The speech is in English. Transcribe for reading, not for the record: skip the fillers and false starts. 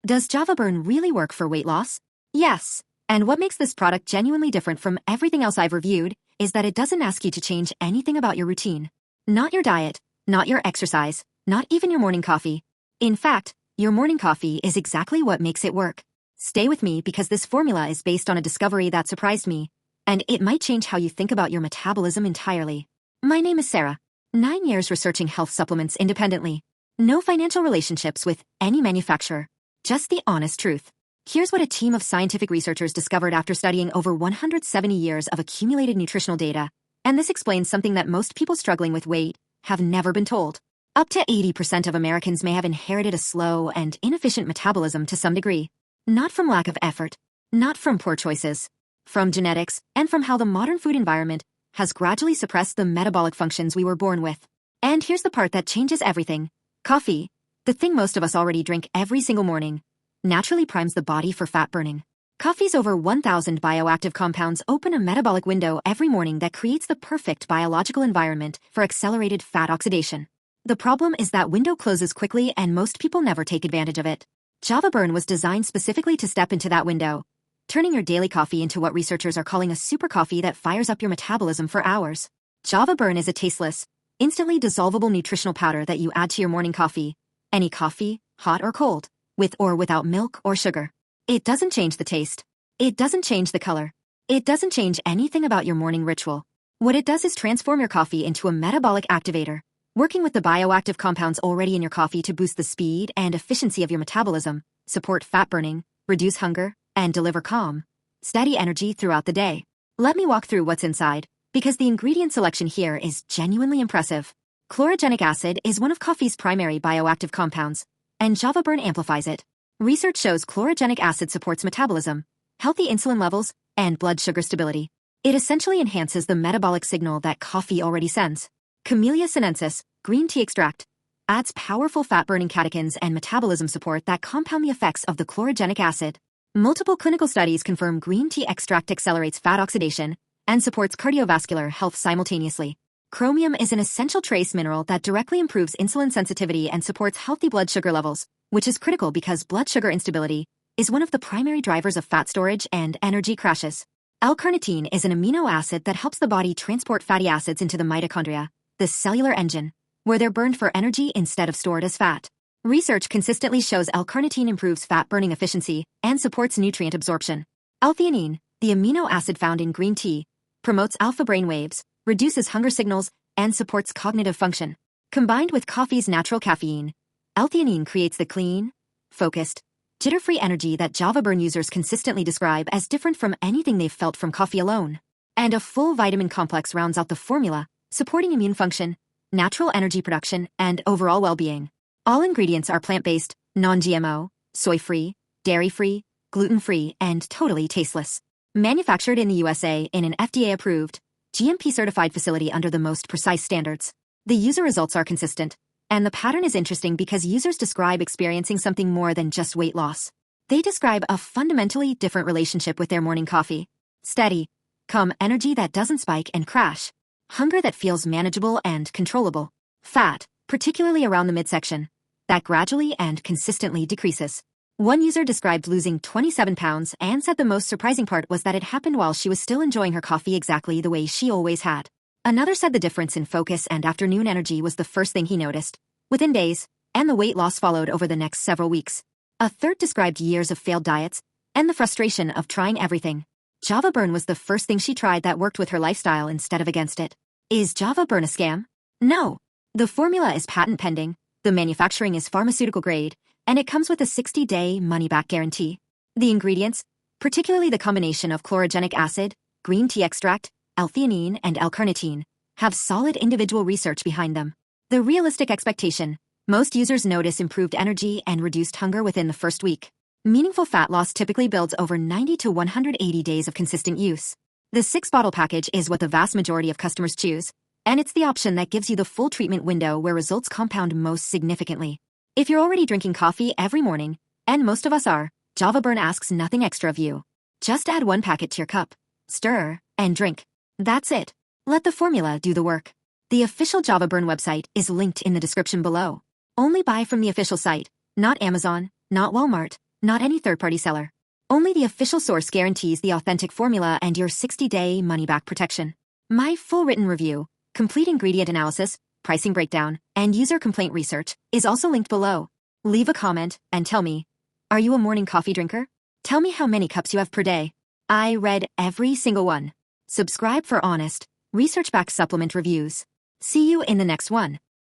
Does Java Burn really work for weight loss? Yes. And what makes this product genuinely different from everything else I've reviewed is that it doesn't ask you to change anything about your routine. Not your diet, not your exercise, not even your morning coffee. In fact, your morning coffee is exactly what makes it work. Stay with me because this formula is based on a discovery that surprised me, and it might change how you think about your metabolism entirely. My name is Sarah. 9 years researching health supplements independently. No financial relationships with any manufacturer. Just the honest truth. Here's what a team of scientific researchers discovered after studying over 170 years of accumulated nutritional data, and this explains something that most people struggling with weight have never been told. Up to 80% of Americans may have inherited a slow and inefficient metabolism to some degree. Not from lack of effort, not from poor choices, from genetics, and from how the modern food environment has gradually suppressed the metabolic functions we were born with. And here's the part that changes everything. Coffee, the thing most of us already drink every single morning, naturally primes the body for fat burning. Coffee's over 1,000 bioactive compounds open a metabolic window every morning that creates the perfect biological environment for accelerated fat oxidation. The problem is that window closes quickly and most people never take advantage of it. Java Burn was designed specifically to step into that window, turning your daily coffee into what researchers are calling a super coffee that fires up your metabolism for hours. Java Burn is a tasteless, instantly dissolvable nutritional powder that you add to your morning coffee. Any coffee, hot or cold, with or without milk or sugar. It doesn't change the taste. It doesn't change the color. It doesn't change anything about your morning ritual. What it does is transform your coffee into a metabolic activator, working with the bioactive compounds already in your coffee to boost the speed and efficiency of your metabolism, support fat burning, reduce hunger, and deliver calm, steady energy throughout the day. Let me walk through what's inside, because the ingredient selection here is genuinely impressive. Chlorogenic acid is one of coffee's primary bioactive compounds, and Java Burn amplifies it. Research shows chlorogenic acid supports metabolism, healthy insulin levels, and blood sugar stability. It essentially enhances the metabolic signal that coffee already sends. Camellia sinensis, green tea extract, adds powerful fat-burning catechins and metabolism support that compound the effects of the chlorogenic acid. Multiple clinical studies confirm green tea extract accelerates fat oxidation and supports cardiovascular health simultaneously. Chromium is an essential trace mineral that directly improves insulin sensitivity and supports healthy blood sugar levels, which is critical because blood sugar instability is one of the primary drivers of fat storage and energy crashes. L-Carnitine is an amino acid that helps the body transport fatty acids into the mitochondria, the cellular engine, where they're burned for energy instead of stored as fat. Research consistently shows L-Carnitine improves fat-burning efficiency and supports nutrient absorption. L-Theanine, the amino acid found in green tea, promotes alpha brain waves, reduces hunger signals, and supports cognitive function. Combined with coffee's natural caffeine, L-Theanine creates the clean, focused, jitter-free energy that Java Burn users consistently describe as different from anything they've felt from coffee alone. And a full vitamin complex rounds out the formula, supporting immune function, natural energy production, and overall well-being. All ingredients are plant-based, non-GMO, soy-free, dairy-free, gluten-free, and totally tasteless. Manufactured in the USA in an FDA-approved, GMP-certified facility under the most precise standards. The user results are consistent, and the pattern is interesting because users describe experiencing something more than just weight loss. They describe a fundamentally different relationship with their morning coffee. Steady, calm energy that doesn't spike and crash. Hunger that feels manageable and controllable. Fat, particularly around the midsection, that gradually and consistently decreases. One user described losing 27 pounds and said the most surprising part was that it happened while she was still enjoying her coffee exactly the way she always had. Another said the difference in focus and afternoon energy was the first thing he noticed, within days, and the weight loss followed over the next several weeks. A third described years of failed diets and the frustration of trying everything. Java Burn was the first thing she tried that worked with her lifestyle instead of against it. Is Java Burn a scam? No. The formula is patent pending, the manufacturing is pharmaceutical grade, and it comes with a 60-day money-back guarantee. The ingredients, particularly the combination of chlorogenic acid, green tea extract, L-Theanine, and L-Carnitine, have solid individual research behind them. The realistic expectation, most users notice improved energy and reduced hunger within the first week. Meaningful fat loss typically builds over 90 to 180 days of consistent use. The 6-bottle package is what the vast majority of customers choose, and it's the option that gives you the full treatment window where results compound most significantly. If you're already drinking coffee every morning, and most of us are, Java Burn asks nothing extra of you. Just add 1 packet to your cup, stir, and drink. That's it. Let the formula do the work. The official Java Burn website is linked in the description below. Only buy from the official site, not Amazon, not Walmart, not any third-party seller. Only the official source guarantees the authentic formula and your 60-day money-back protection. My full written review, complete ingredient analysis, pricing breakdown, and user complaint research is also linked below. Leave a comment and tell me, are you a morning coffee drinker? Tell me how many cups you have per day. I read every single one. Subscribe for honest, research-backed supplement reviews. See you in the next one.